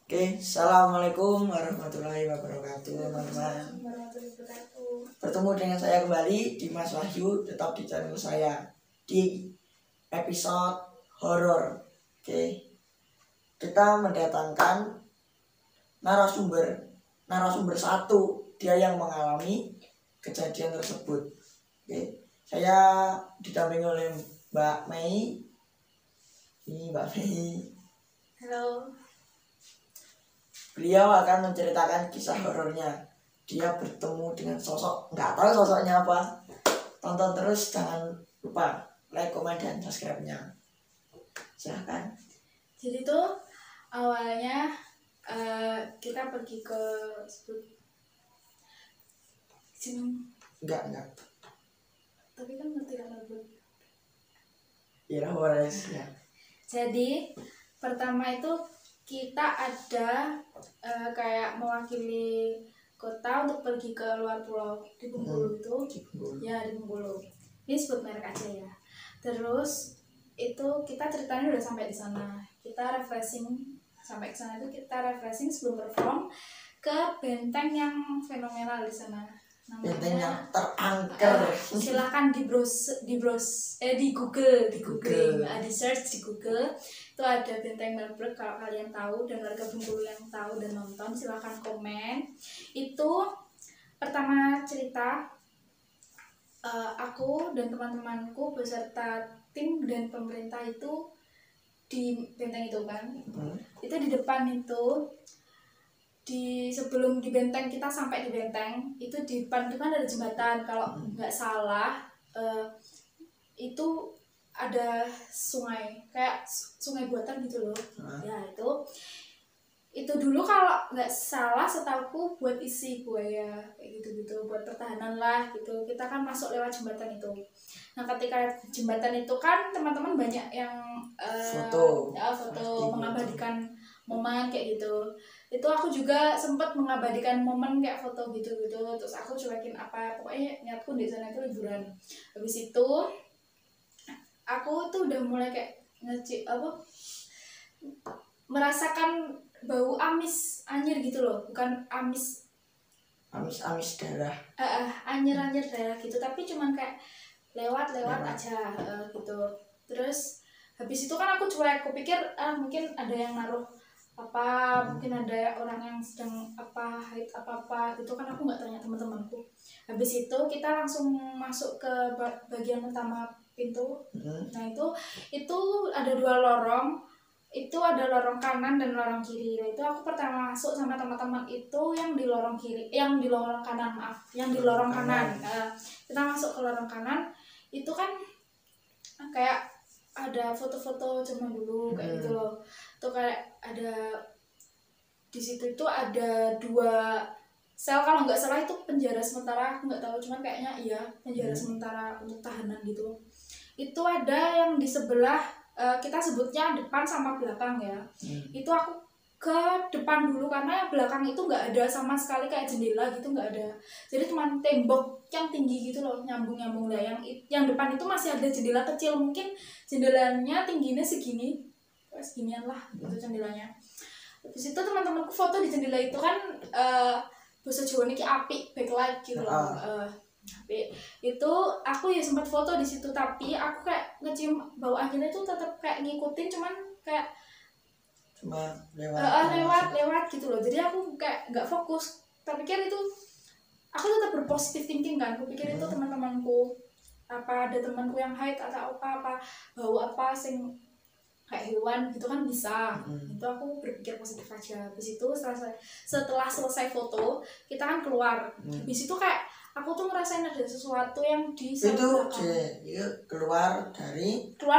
Oke, assalamualaikum warahmatullahi wabarakatuh, teman-teman. Bertemu dengan saya kembali di Mas Wahyu, tetap di channel saya di episode horor. Oke, kita mendatangkan narasumber satu, dia yang mengalami kejadian tersebut. Oke, saya didampingi oleh Mbak Mei. Ini Mbak Mei. Halo. Beliau akan menceritakan kisah horornya. Dia bertemu dengan sosok, nggak tahu sosoknya apa. Tonton terus, jangan lupa like, komen, dan subscribe-nya. Silahkan. Jadi tuh awalnya kita pergi ke sini. Enggak. Tapi kan ngerti kan lagu. Ya, horores ya. Jadi pertama itu kita ada kayak mewakili kota untuk pergi ke luar pulau di Bengkulu itu. Ya, di Bengkulu. Ini sebut merek aja ya. Terus itu kita ceritanya udah sampai di sana. Kita refreshing sampai ke sana itu kita refreshing sebelum perform ke benteng yang fenomenal di sana. Benteng yang terangker. Silakan di Google, di search di Google. Itu ada benteng Melbourne kalau kalian tahu dan warga Bengkulu yang tahu dan nonton silakan komen. Itu pertama cerita aku dan teman-temanku beserta tim dan pemerintah itu di benteng itu kan. Itu di depan itu sebelum di benteng, kita sampai di benteng itu di depan itu kan ada jembatan kalau nggak salah. Itu ada sungai kayak sungai buatan gitu loh. Ya itu dulu kalau nggak salah setahuku buat isi buaya kayak gitu buat pertahanan lah gitu. Kita kan masuk lewat jembatan itu. Nah ketika jembatan itu kan teman-teman banyak yang foto mengabadikan momen kayak gitu. Itu aku juga sempat mengabadikan momen kayak foto gitu. Terus aku cuekin apa, pokoknya niatku di sana itu liburan. Habis itu aku tuh udah mulai kayak merasakan bau amis anyir gitu loh, bukan amis darah. Anyir darah gitu, tapi cuman kayak lewat aja gitu. Terus habis itu kan aku cuek, aku pikir mungkin ada yang naruh apa, mungkin ada orang yang sedang haid apa gitu kan, aku nggak tanya teman-temanku. Habis itu kita langsung masuk ke bagian utama pintu. Nah itu ada 2 lorong. Itu ada lorong kanan dan lorong kiri. Nah itu aku pertama masuk sama teman-teman itu yang di lorong kiri, yang di lorong kanan, yang di lorong kanan. Kita masuk ke lorong kanan, itu kan kayak ada foto-foto zaman dulu kayak gitu loh. Tuh kayak ada di situ itu ada 2 sel, kalau nggak salah itu penjara sementara, aku nggak tahu, cuman kayaknya iya penjara sementara untuk tahanan gitu. Itu ada yang di sebelah, kita sebutnya depan sama belakang ya. Itu aku ke depan dulu karena yang belakang itu nggak ada sama sekali kayak jendela gitu, nggak ada. Jadi cuma tembok yang tinggi gitu loh, nyambung lah. Yang depan itu masih ada jendela kecil, mungkin jendelanya tingginya seginian lah itu jendelanya. Habis itu teman-temanku foto di jendela itu kan, bahasa Jawa niki apik, backlight gitu loh. Itu aku ya sempat foto di situ, tapi aku kayak ngecium bau anginnya itu tetap kayak ngikutin, cuman kayak cuma lewat gitu loh. Jadi aku kayak nggak fokus, tapi pikir itu aku tetap berpositif thinking kan. Aku pikir itu teman-temanku, apa ada temanku yang haid atau apa bau apa sing kayak hewan gitu kan bisa. Itu aku berpikir positif aja. Habis itu setelah selesai foto kita kan keluar. Habis itu kayak aku tuh ngerasain ada sesuatu yang di belakang. Itu keluar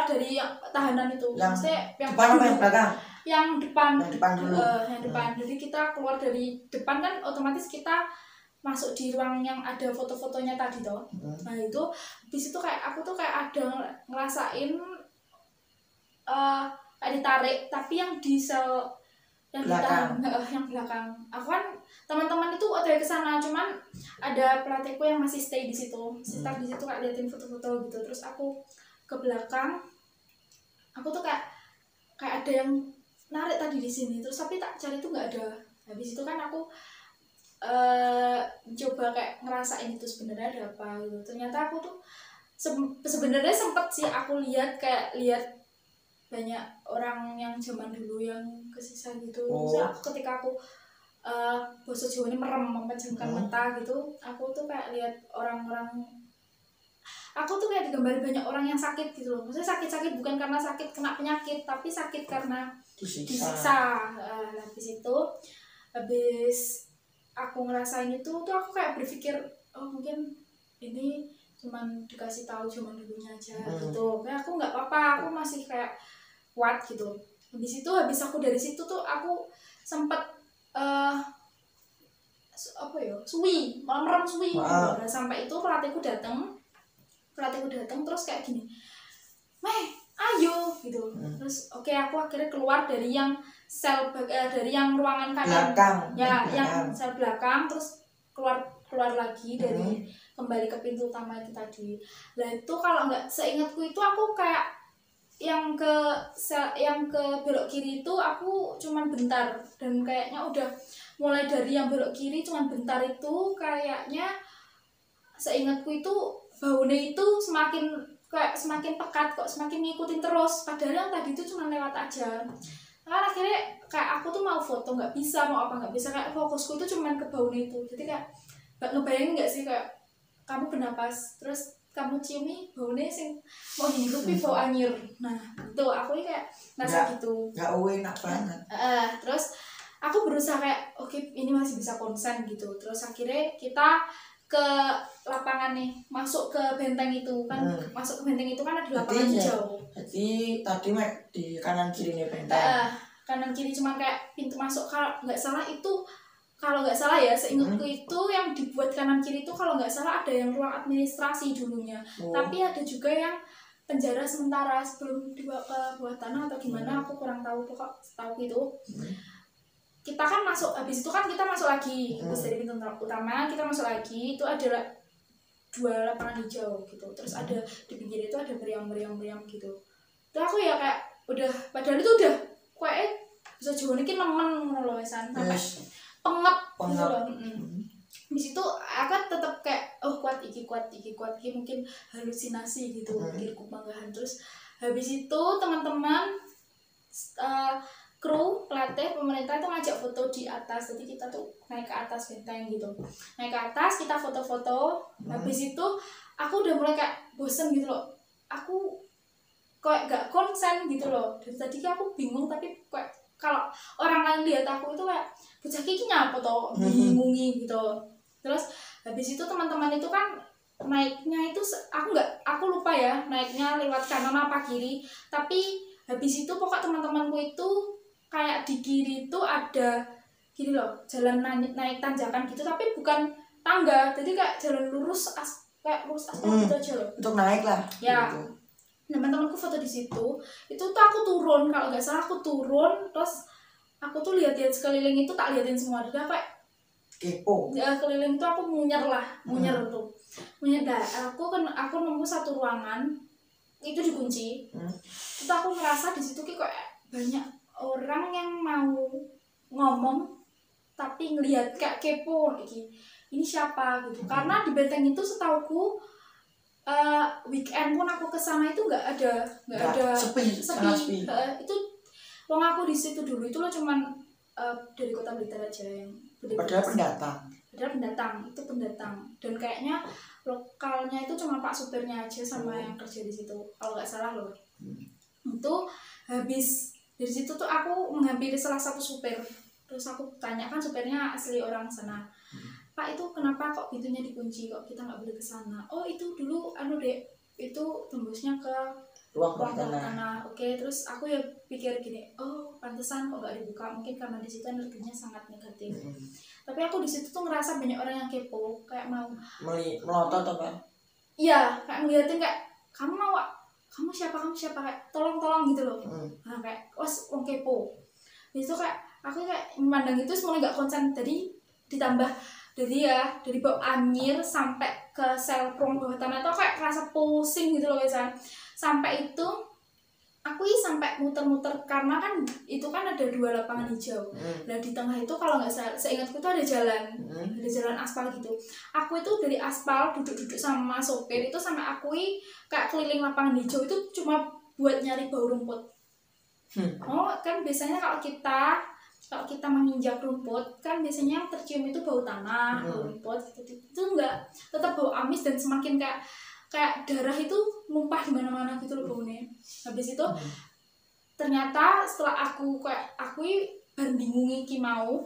dari yang tahanan itu. Maksudnya yang depan apa yang belakang? Yang depan dulu. Yang depan. Jadi kita keluar dari depan kan otomatis kita masuk di ruang yang ada foto-fotonya tadi toh. Nah itu habis itu kayak aku tuh kayak ada ngerasain kayak ditarik, tapi yang di sel yang belakang. Yang belakang. Aku kan teman-teman itu otw ke sana, cuman ada pelatihku yang masih stay di situ, stay di situ kayak liatin foto-foto gitu. Terus aku ke belakang, aku tuh kayak ada yang narik tadi di sini, terus tapi tak cari itu nggak ada. Habis itu kan aku coba kayak ngerasain itu sebenarnya ada apa gitu. Ternyata aku tuh sebenarnya sempet sih aku lihat banyak orang yang zaman dulu yang kesisa gitu. Terus aku ketika aku bahasa Jawa ini merem, memejamkan mata gitu, aku tuh kayak lihat orang-orang, aku tuh kayak digambari banyak orang yang sakit gitu loh. Maksudnya sakit-sakit bukan karena sakit kena penyakit, tapi sakit karena disiksa. Habis aku ngerasain itu tuh aku kayak berpikir, oh mungkin ini cuman dikasih tahu zaman dulunya aja gitu. Kayak aku nggak apa-apa, aku masih kayak kuat gitu. Habis aku dari situ tuh aku sempet suwi, malam merem suwi. Nah, sampai itu pelatihku datang terus kayak gini, Meh, ayo gitu. Terus oke, aku akhirnya keluar dari yang dari yang ruangan kanan belakang. Yang sel belakang, terus keluar lagi dari kembali ke pintu utama itu tadi. Nah itu kalau nggak seingatku itu aku kayak yang ke belok kiri itu aku cuman bentar, dan kayaknya udah mulai dari yang belok kiri cuman bentar itu kayaknya seingatku itu baunya itu semakin pekat kok, semakin ngikutin terus, padahal yang tadi itu cuma lewat aja. Nah akhirnya kayak aku tuh mau foto nggak bisa, mau apa nggak bisa, kayak fokusku itu cuma ke baunya itu. Jadi kayak ngebayangin nggak sih kayak kamu bernapas terus kamu ciumi baunya sing mau dihirupi bau anyir. Nah itu aku kayak ngerasa gitu, nggak enak banget. Terus aku berusaha kayak oke, ini masih bisa konsen gitu. Terus akhirnya kita ke lapangan nih, masuk ke benteng itu kan. Masuk ke benteng itu kan ada lapangan hijau. Jadi tadi di kanan kiri nih benteng. Kanan kiri cuman kayak pintu masuk, kalau nggak salah ya seingatku itu yang dibuat kanan kiri itu kalau nggak salah ada yang ruang administrasi dulunya. Tapi ada juga yang penjara sementara sebelum dibawa ke bawah tanah atau gimana, aku kurang tahu, pokok tahu gitu. Kita kan masuk, habis itu kan kita masuk lagi, habis dari pintu utama kita masuk lagi, itu ada 2 lapangan hijau gitu. Terus ada di pinggir itu ada meriam gitu. Terus aku ya kayak udah, padahal itu udah kayak bisa Jawa ini nemen loh sampai pengep gitu loh. Di situ aku tetap kayak kuat iki mungkin halusinasi gitu, pikirku banggahan. Terus habis itu teman-teman kru pelatih pemerintah itu ngajak foto di atas, jadi kita tuh naik ke atas benteng gitu, naik ke atas kita foto-foto. Habis itu aku udah mulai kayak bosen gitu loh, aku kayak gak konsen gitu loh. Dari tadi aku bingung, tapi kayak kalau orang lain lihat aku itu kayak bocah kiki nyapa toh, bingungi gitu. Terus habis itu teman-teman itu kan naiknya itu aku lupa ya naiknya lewat kanan apa kiri, tapi habis itu pokok teman-temanku itu kayak di kiri itu ada gini loh, jalan naik tanjakan gitu, tapi bukan tangga, jadi kayak jalan lurus kayak lurus aspal gitu aja loh. Untuk naik lah. Ya. Gitu. Teman-temanku foto di situ. Itu tuh aku turun, kalau nggak salah aku turun, terus aku tuh lihat-lihat sekeliling itu, tak liatin semua. Udah kayak kepo. Ya, keliling tuh aku munyer tuh. Munyer dah. Aku nemu satu ruangan itu dikunci. Itu aku ngerasa di situ kayak banyak orang yang mau ngomong tapi ngelihat kayak kepo ini siapa gitu. Karena di benteng itu setauku weekend pun aku kesana itu nggak ada sepi. Itu wong aku di situ dulu itu loh cuman dari Kota Blitar aja yang padahal pendatang dan kayaknya lokalnya itu cuma pak supirnya aja sama yang kerja di situ kalau nggak salah loh. Itu habis dari situ tuh aku menghampiri salah satu supir, terus aku tanyakan, supirnya asli orang sana, Pak itu kenapa kok pintunya dikunci, kok kita nggak boleh ke sana? Oh itu dulu dek, itu tembusnya ke ruang tanah. Oke, terus aku ya pikir gini, oh pantesan kok nggak dibuka, mungkin karena di situ energinya sangat negatif. Tapi aku di situ tuh ngerasa banyak orang yang kepo, kayak mau melotot apa? Iya, kayak ngeliatin kayak kamu siapa kayak tolong gitu loh. Nah kayak wong kepo. Itu kayak aku kayak memandang itu semuanya nggak konsen. Jadi ditambah dari bau anyir sampai ke sel ruang bawah tanah itu kayak rasa pusing gitu loh guys. Sampai itu aku sampai muter-muter karena kan itu kan ada 2 lapangan hijau. Nah di tengah itu kalau nggak salah, seingatku itu ada jalan aspal gitu. Aku itu dari aspal duduk-duduk sama sopir itu sampai aku kayak keliling lapangan hijau itu cuma buat nyari bau rumput. Oh kan biasanya kalau kita menginjak rumput kan biasanya yang tercium itu bau tanah, bau rumput gitu. Itu enggak, tetap bau amis dan semakin kayak darah itu numpah di mana-mana gitu loh baunya. Habis itu ternyata setelah aku baru bingung iki mau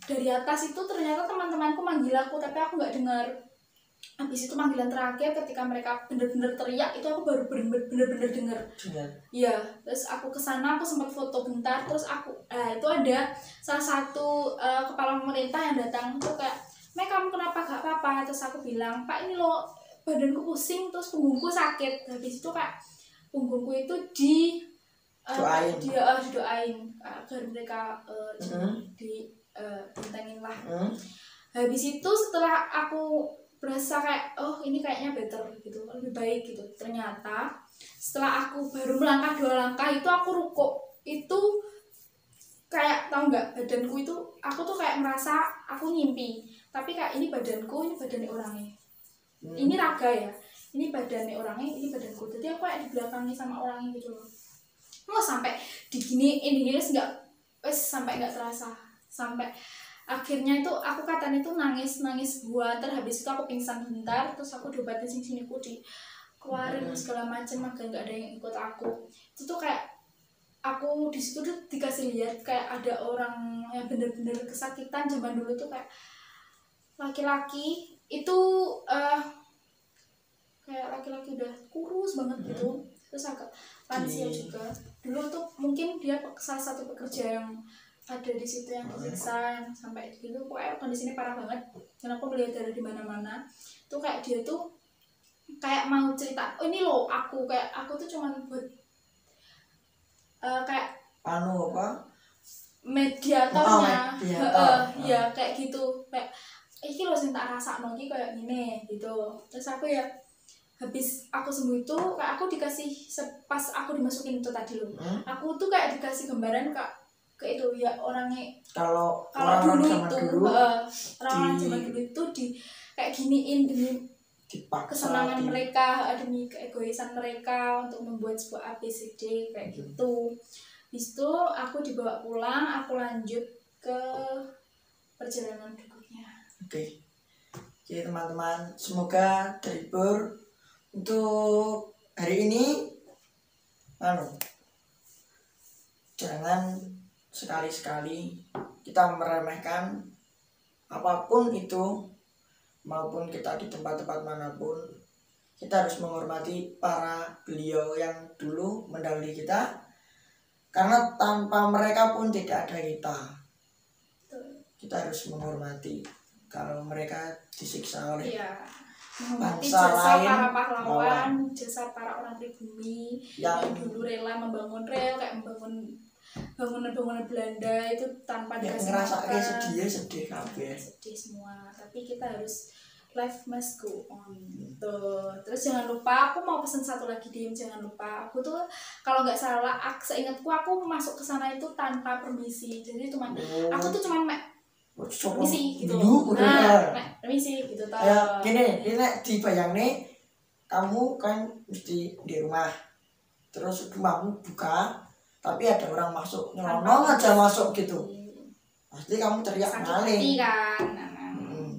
dari atas itu ternyata teman-temanku manggil aku tapi aku nggak dengar. Habis itu panggilan terakhir ketika mereka bener-bener teriak itu aku baru bener-bener dengar. Iya, terus aku kesana aku sempat foto bentar terus itu ada salah satu kepala pemerintah yang datang tuh kayak, "Mek, kamu kenapa gak apa-apa?" Terus aku bilang, "Pak, ini loh badanku pusing terus punggungku sakit." Habis itu kayak punggungku itu didoain agar mereka dibentengin lah. Habis itu setelah aku berasa kayak ini kayaknya better gitu, lebih baik gitu. Ternyata setelah aku baru melangkah 2 langkah itu aku rukuk. Itu kayak tahu nggak badanku itu aku tuh kayak merasa aku ngimpi. Tapi kayak ini badanku, ini badannya orangnya. Ini raga ya. Ini badannya orangnya, ini badanku. Jadi aku kayak dibelakangi sama orangnya gitu loh. Sampai diginiin sampai nggak terasa. Sampai akhirnya itu aku katanya itu nangis buat habis itu aku pingsan bentar terus aku diobatin sini ku dikeluarin segala macam agar nggak ada yang ikut aku. Itu tuh kayak aku di situ tuh dikasih lihat kayak ada orang yang bener-bener kesakitan zaman dulu tuh kayak laki-laki itu kayak laki-laki udah kurus banget gitu terus agak lansia juga. Dulu tuh mungkin dia salah satu pekerja yang ada di situ yang disiksa yang sampai gitu, pokoknya kondisinya parah banget. Dan aku melihat darah di mana-mana. Tuh kayak dia tuh kayak mau cerita, ini loh aku tuh cuman buat kayak apa? Mediatornya. Ya kayak gitu. Kayak iki loh sing tak rasakno iki kayak gini gitu. Terus aku ya habis aku sembuh itu kayak aku dikasih pas aku dimasukin itu tadi loh. Aku tuh kayak dikasih gambaran ke itu ya orangnya kalau dulu itu orang zaman dulu itu di kayak giniin demi kesenangan mereka, demi keegoisan mereka untuk membuat sebuah ABCD kayak gitu. Habis itu aku dibawa pulang, aku lanjut ke perjalanan berikutnya. Oke. Jadi teman-teman semoga terhibur untuk hari ini. Jangan sekali-sekali kita meremehkan apapun itu, maupun kita di tempat-tempat manapun kita harus menghormati para beliau yang dulu mendahului kita, karena tanpa mereka pun tidak ada kita. Kita harus menghormati kalau mereka disiksa oleh bangsa lain, para pahlawan, jasa para orang pribumi yang dulu rela membangun rel, kayak membangun bangunan-bangunan Belanda itu tanpa dikasih makan. Sedih kabeh. Sedih semua, tapi kita harus life must go on gitu. Terus jangan lupa, aku mau pesan satu lagi jangan lupa. Aku tuh kalau nggak salah, seingatku aku masuk ke sana itu tanpa permisi. Jadi aku tuh cuman permisi gitu. Permisi gitu tau. Ya, gini dibayang nih, kamu kan mesti di rumah, terus rumahmu buka, tapi ada orang masuk nyelonong aja masuk gitu, pasti kamu teriak maling kan.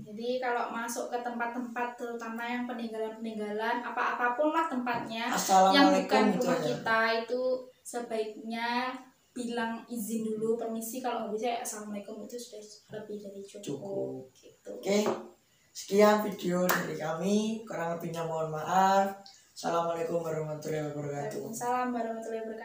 Jadi kalau masuk ke tempat-tempat terutama yang peninggalan apapun lah tempatnya yang bukan rumah kita itu sebaiknya bilang izin dulu, permisi, kalau nggak bisa ya assalamualaikum, itu sudah lebih dari cukup. Gitu. Oke, sekian video dari kami, kurang lebihnya mohon maaf. Assalamualaikum warahmatullahi wabarakatuh. Waalaikumsalam warahmatullahi wabarakatuh.